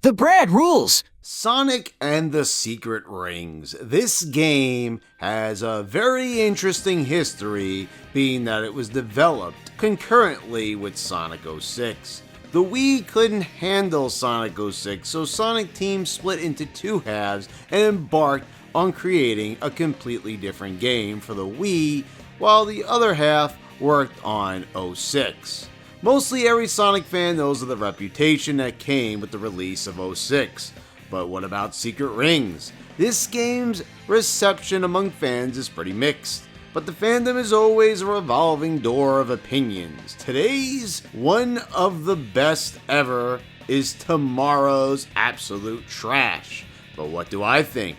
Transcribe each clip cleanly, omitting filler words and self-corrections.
The Brad Rules! Sonic and the Secret Rings. This game has a very interesting history, being that it was developed concurrently with Sonic 06. The Wii couldn't handle Sonic 06, so Sonic Team split into two halves and embarked on creating a completely different game for the Wii, while the other half worked on 06. Mostly every Sonic fan knows of the reputation that came with the release of 06. But what about Secret Rings? This game's reception among fans is pretty mixed, but the fandom is always a revolving door of opinions. Today's one of the best ever is tomorrow's absolute trash. But what do I think?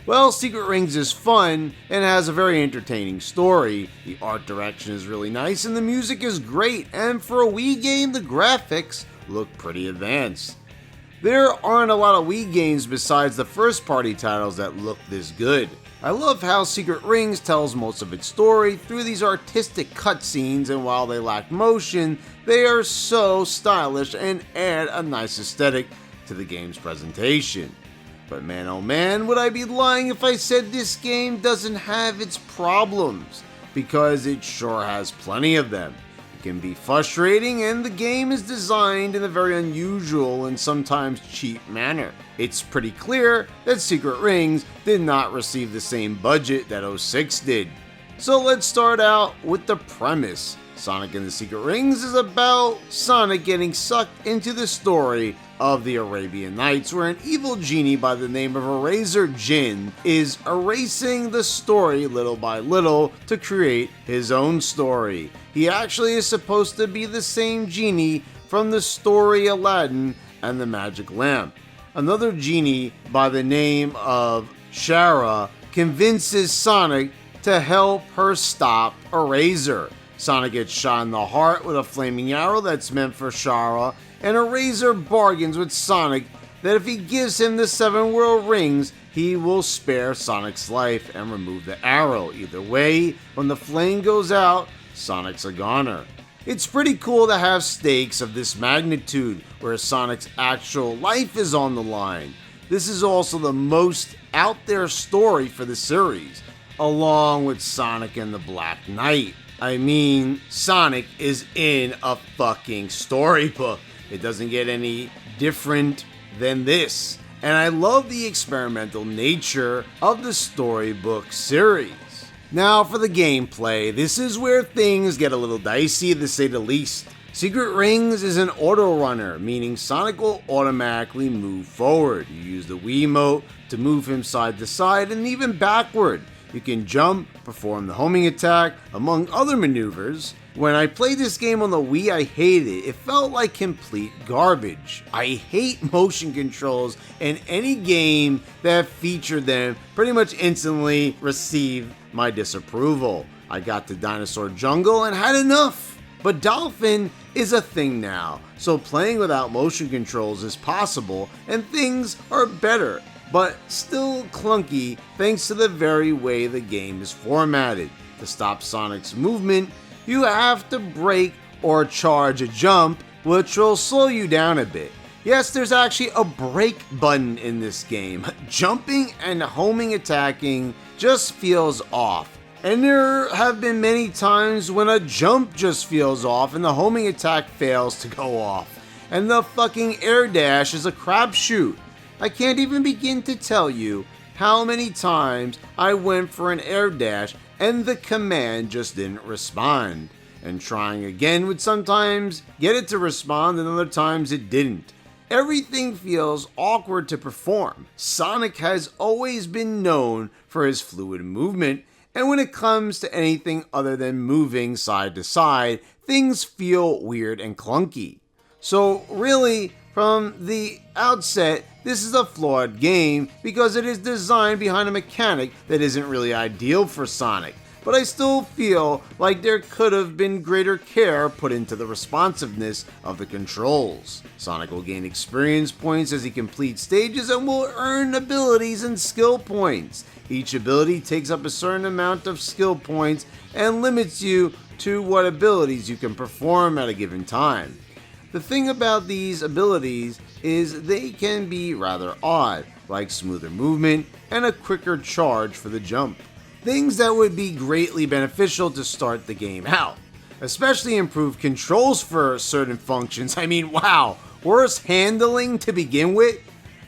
Well, Secret Rings is fun and has a very entertaining story. The art direction is really nice and the music is great, and for a Wii game, the graphics look pretty advanced. There aren't a lot of Wii games besides the first-party titles that look this good. I love how Secret Rings tells most of its story through these artistic cutscenes, and while they lack motion, they are so stylish and add a nice aesthetic to the game's presentation. But man oh man, would I be lying if I said this game doesn't have its problems, because it sure has plenty of them. It can be frustrating, and the game is designed in a very unusual and sometimes cheap manner. It's pretty clear that Secret Rings did not receive the same budget that 06 did. So let's start out with the premise. Sonic and the Secret Rings is about Sonic getting sucked into the story of the Arabian Nights, where an evil genie by the name of Eraser Jin is erasing the story little by little to create his own story. He actually is supposed to be the same genie from the story Aladdin and the Magic Lamp. Another genie by the name of Shara convinces Sonic to help her stop Eraser. Sonic gets shot in the heart with a flaming arrow that's meant for Shara, and Eraser bargains with Sonic that if he gives him the 7 world rings, he will spare Sonic's life and remove the arrow. Either way, when the flame goes out, Sonic's a goner. It's pretty cool to have stakes of this magnitude, where Sonic's actual life is on the line. This is also the most out there story for the series, along with Sonic and the Black Knight. I mean, Sonic is in a fucking storybook. It doesn't get any different than this. And I love the experimental nature of the storybook series. Now for the gameplay, this is where things get a little dicey to say the least. Secret Rings is an auto runner, meaning Sonic will automatically move forward. You use the Wiimote to move him side to side and even backward. You can jump, perform the homing attack, among other maneuvers. When I played this game on the Wii, I hated it. It felt like complete garbage. I hate motion controls, and any game that featured them pretty much instantly received my disapproval. I got to Dinosaur Jungle and had enough. But Dolphin is a thing now, so playing without motion controls is possible, and things are better, but still clunky thanks to the very way the game is formatted. To stop Sonic's movement, you have to break or charge a jump, which will slow you down a bit. Yes, there's actually a break button in this game. Jumping and homing attacking just feels off. And there have been many times when a jump just feels off and the homing attack fails to go off. And the fucking air dash is a crapshoot. I can't even begin to tell you how many times I went for an air dash and the command just didn't respond. And trying again would sometimes get it to respond and other times it didn't. Everything feels awkward to perform. Sonic has always been known for his fluid movement, and when it comes to anything other than moving side to side, things feel weird and clunky. So really, from the outset, this is a flawed game because it is designed behind a mechanic that isn't really ideal for Sonic. But I still feel like there could have been greater care put into the responsiveness of the controls. Sonic will gain experience points as he completes stages and will earn abilities and skill points. Each ability takes up a certain amount of skill points and limits you to what abilities you can perform at a given time. The thing about these abilities is they can be rather odd, like smoother movement and a quicker charge for the jump. Things that would be greatly beneficial to start the game out. Especially improved controls for certain functions. I mean, wow, worse handling to begin with?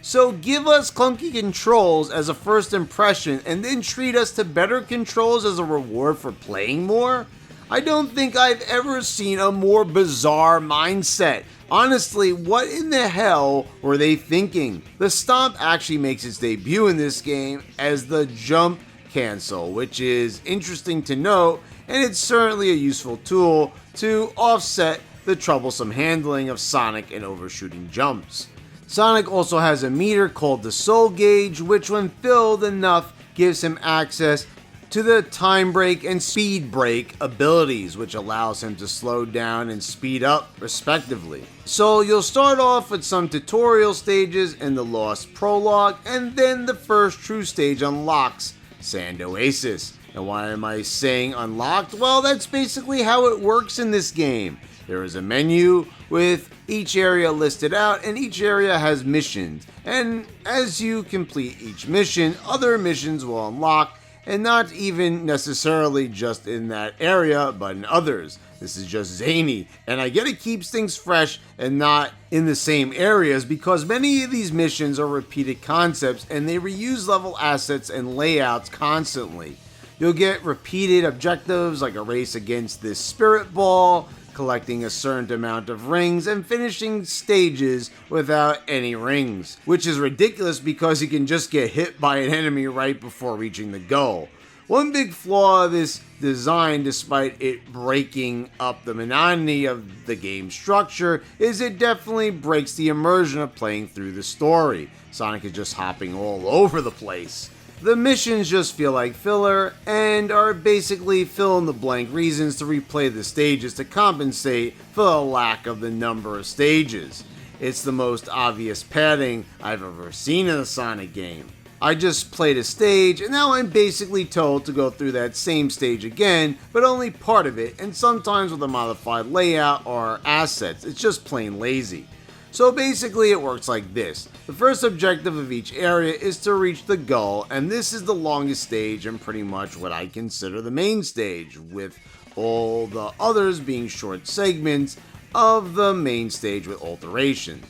So give us clunky controls as a first impression and then treat us to better controls as a reward for playing more? I don't think I've ever seen a more bizarre mindset. Honestly, what in the hell were they thinking? The stomp actually makes its debut in this game as the jump cancel, which is interesting to note, and it's certainly a useful tool to offset the troublesome handling of Sonic and overshooting jumps. Sonic also has a meter called the Soul Gauge, which when filled enough gives him access to the time break and speed break abilities, which allows him to slow down and speed up respectively. So you'll start off with some tutorial stages in the Lost Prologue, and then the first true stage unlocks Sand Oasis. And why am I saying unlocked? Well, that's basically how it works in this game. There is a menu with each area listed out, and each area has missions. And as you complete each mission, other missions will unlock, and not even necessarily just in that area, but in others. This is just zany, and I get it keeps things fresh and not in the same areas because many of these missions are repeated concepts and they reuse level assets and layouts constantly. You'll get repeated objectives like a race against this spirit ball, collecting a certain amount of rings, and finishing stages without any rings, which is ridiculous because you can just get hit by an enemy right before reaching the goal. One big flaw of this design, despite it breaking up the monotony of the game structure, is it definitely breaks the immersion of playing through the story. Sonic is just hopping all over the place. The missions just feel like filler and are basically fill-in-the-blank reasons to replay the stages to compensate for the lack of the number of stages. It's the most obvious padding I've ever seen in a Sonic game. I just played a stage and now I'm basically told to go through that same stage again, but only part of it, and sometimes with a modified layout or assets. It's just plain lazy. So basically it works like this. The first objective of each area is to reach the goal, and this is the longest stage and pretty much what I consider the main stage, with all the others being short segments of the main stage with alterations.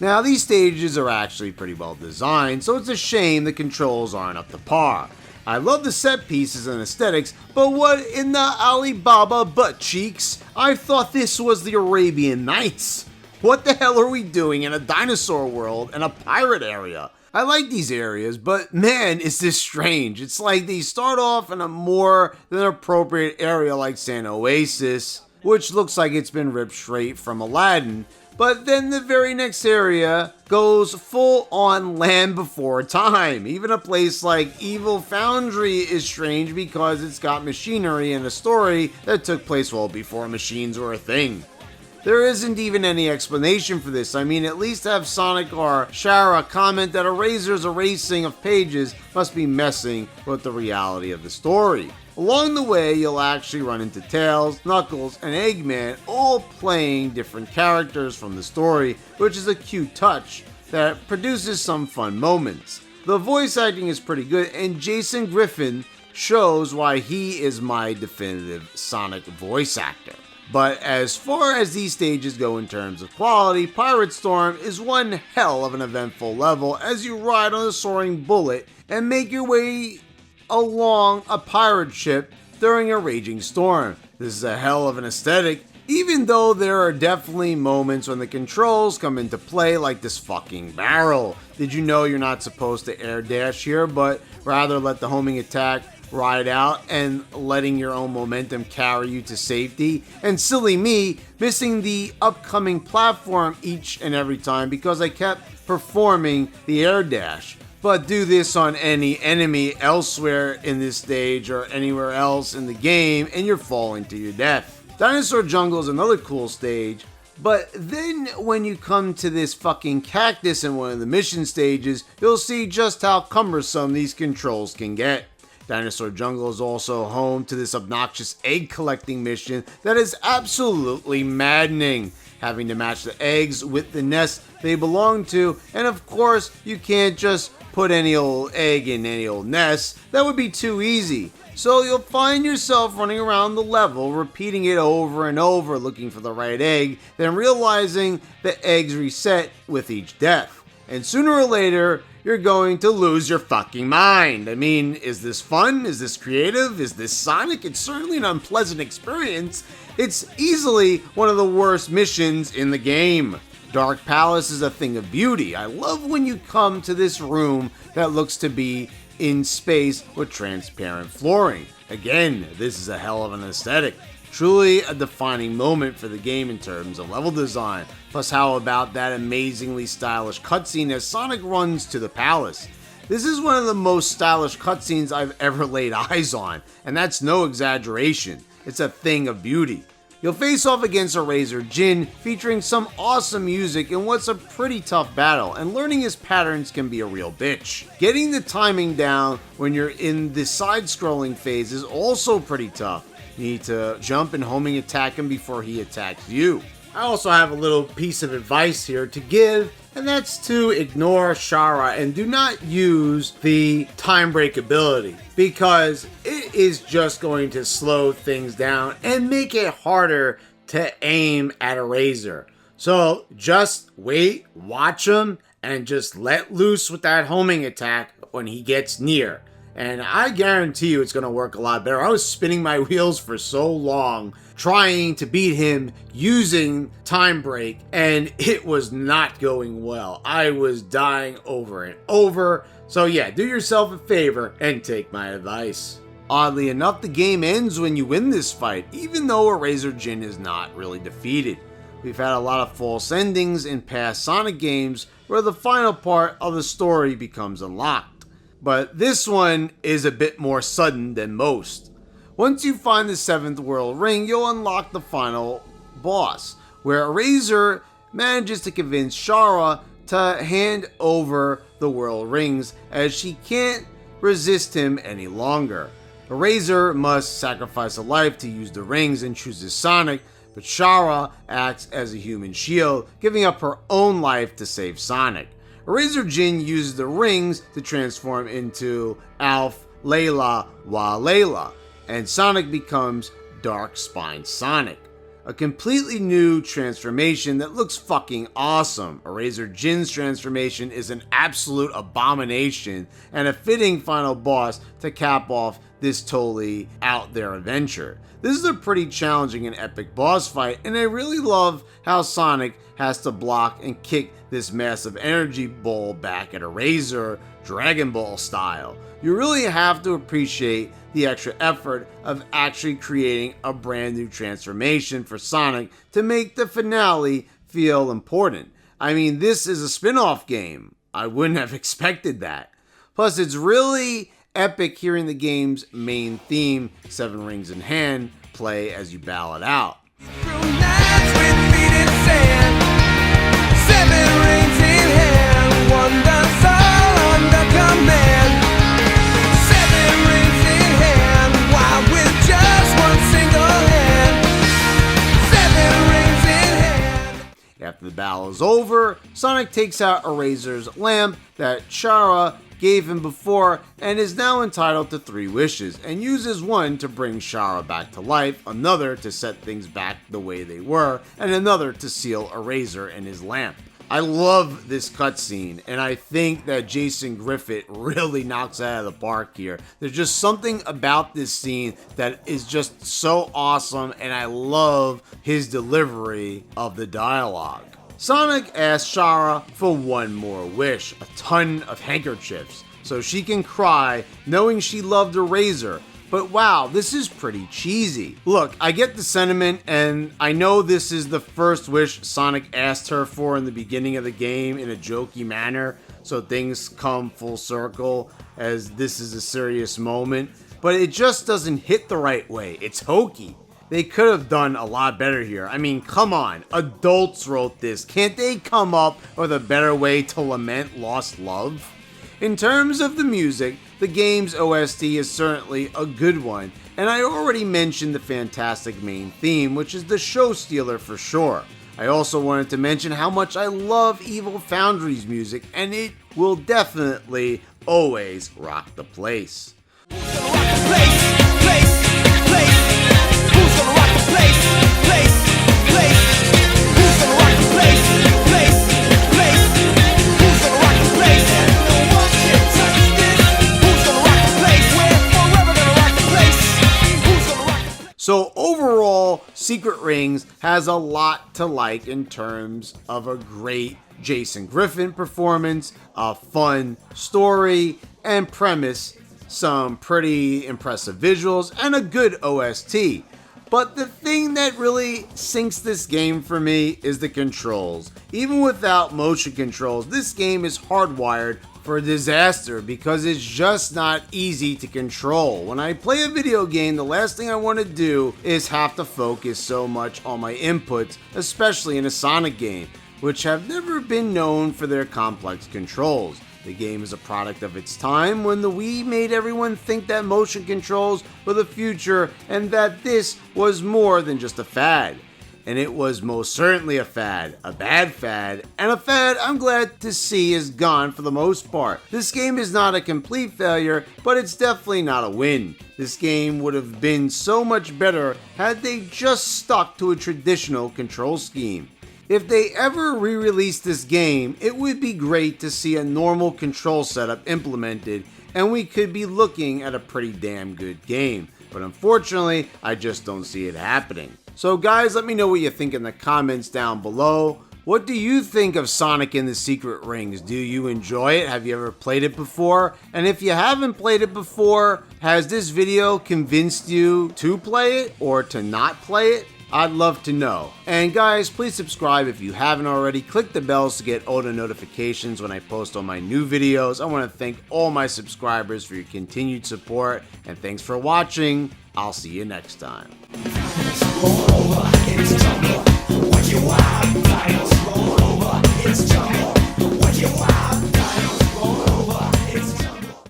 Now these stages are actually pretty well designed, so it's a shame the controls aren't up to par. I love the set pieces and aesthetics, but what in the Alibaba butt cheeks? I thought this was the Arabian Nights. What the hell are we doing in a dinosaur world and a pirate area? I like these areas, but man, is this strange. It's like they start off in a more than appropriate area like Sand Oasis, which looks like it's been ripped straight from Aladdin, but then the very next area goes full on Land Before Time. Even a place like Evil Foundry is strange because it's got machinery and a story that took place well before machines were a thing. There isn't even any explanation for this. I mean, at least have Sonic or Shara comment that Eraser's erasing of pages must be messing with the reality of the story. Along the way, you'll actually run into Tails, Knuckles, and Eggman, all playing different characters from the story, which is a cute touch that produces some fun moments. The voice acting is pretty good, and Jason Griffin shows why he is my definitive Sonic voice actor. But as far as these stages go in terms of quality, Pirate Storm is one hell of an eventful level as you ride on a soaring bullet and make your way along a pirate ship during a raging storm. This is a hell of an aesthetic, even though there are definitely moments when the controls come into play, like this fucking barrel. Did you know you're not supposed to air dash here, but rather let the homing attack ride out and letting your own momentum carry you to safety? And silly me, missing the upcoming platform each and every time because I kept performing the air dash. But do this on any enemy elsewhere in this stage or anywhere else in the game and you're falling to your death. Dinosaur Jungle is another cool stage, but then when you come to this fucking cactus in one of the mission stages, you'll see just how cumbersome these controls can get. Dinosaur Jungle is also home to this obnoxious egg collecting mission that is absolutely maddening. having to match the eggs with the nest they belong to, and of course, you can't just put any old egg in any old nest. That would be too easy. So you'll find yourself running around the level, repeating it over and over, looking for the right egg, then realizing the eggs reset with each death. And sooner or later, you're going to lose your fucking mind. I mean, is this fun? Is this creative? Is this Sonic? It's certainly an unpleasant experience. It's easily one of the worst missions in the game. Dark Palace is a thing of beauty. I love when you come to this room that looks to be in space with transparent flooring. Again, this is a hell of an aesthetic. Truly a defining moment for the game in terms of level design. Plus, how about that amazingly stylish cutscene as Sonic runs to the palace? This is one of the most stylish cutscenes I've ever laid eyes on, and that's no exaggeration. It's a thing of beauty. You'll face off against Eraser Jin, featuring some awesome music in what's a pretty tough battle, and learning his patterns can be a real bitch. Getting the timing down when you're in the side-scrolling phase is also pretty tough. You need to jump and homing attack him before he attacks you. I also have a little piece of advice here to give, and that's to ignore Shara and do not use the time break ability, because it is just going to slow things down and make it harder to aim at Eraser. So just wait, watch him, and just let loose with that homing attack when he gets near. And I guarantee you it's going to work a lot better. I was spinning my wheels for so long trying to beat him using Time Break, and it was not going well. I was dying over and over. So yeah, do yourself a favor and take my advice. Oddly enough, the game ends when you win this fight, even though Eraser Jin is not really defeated. We've had a lot of false endings in past Sonic games where the final part of the story becomes unlocked. But this one is a bit more sudden than most. Once you find the 7th World Ring, you'll unlock the final boss, where Eraser manages to convince Shara to hand over the World Rings as she can't resist him any longer. Eraser must sacrifice a life to use the rings and chooses Sonic, but Shara acts as a human shield, giving up her own life to save Sonic. Eraser Jin uses the rings to transform into Alf Layla Wa Layla, and Sonic becomes Dark Spine Sonic. A completely new transformation that looks fucking awesome. Eraser Jin's transformation is an absolute abomination and a fitting final boss to cap off this totally out there adventure. This is a pretty challenging and epic boss fight, and I really love how Sonic has to block and kick this massive energy ball back at Eraser, Dragon Ball style. You really have to appreciate the extra effort of actually creating a brand new transformation for Sonic to make the finale feel important. I mean, this is a spin-off game. I wouldn't have expected that. Plus, it's really epic hearing the game's main theme, 7 Rings in Hand, play as you battle it out. After the battle is over, Sonic takes out Eraser's lamp that Shara gave him before and is now entitled to 3 wishes, and uses one to bring Shara back to life, another to set things back the way they were, and another to seal Eraser and his lamp. I love this cutscene, and I think that Jason Griffith really knocks it out of the park here. There's just something about this scene that is just so awesome, and I love his delivery of the dialogue. Sonic asks Shara for one more wish, a ton of handkerchiefs, so she can cry knowing she loved Eraser. But wow, this is pretty cheesy. Look, I get the sentiment, and I know this is the first wish Sonic asked her for in the beginning of the game in a jokey manner, so things come full circle as this is a serious moment, but it just doesn't hit the right way. It's hokey. They could have done a lot better here. I mean, come on, adults wrote this. Can't they come up with a better way to lament lost love? In terms of the music, the game's OST is certainly a good one, and I already mentioned the fantastic main theme, which is the show stealer for sure. I also wanted to mention how much I love Evil Foundry's music, and it will definitely always rock the place. So overall, Secret Rings has a lot to like in terms of a great Jason Griffin performance, a fun story and premise, some pretty impressive visuals, and a good OST. But the thing that really sinks this game for me is the controls. Even without motion controls, this game is hardwired for a disaster because it's just not easy to control. When I play a video game, the last thing I want to do is have to focus so much on my inputs, especially in a Sonic game, which have never been known for their complex controls. The game is a product of its time when the Wii made everyone think that motion controls were the future and that this was more than just a fad. And it was most certainly a fad, a bad fad, and a fad I'm glad to see is gone for the most part. This game is not a complete failure, but it's definitely not a win. This game would have been so much better had they just stuck to a traditional control scheme. If they ever re-release this game, it would be great to see a normal control setup implemented, and we could be looking at a pretty damn good game. But unfortunately, I just don't see it happening. So guys, let me know what you think in the comments down below. What do you think of Sonic and the Secret Rings? Do you enjoy it? Have you ever played it before? And if you haven't played it before, has this video convinced you to play it or to not play it? I'd love to know. And guys, please subscribe if you haven't already. Click the bells to get auto notifications when I post all my new videos. I want to thank all my subscribers for your continued support, and thanks for watching. I'll see you next time.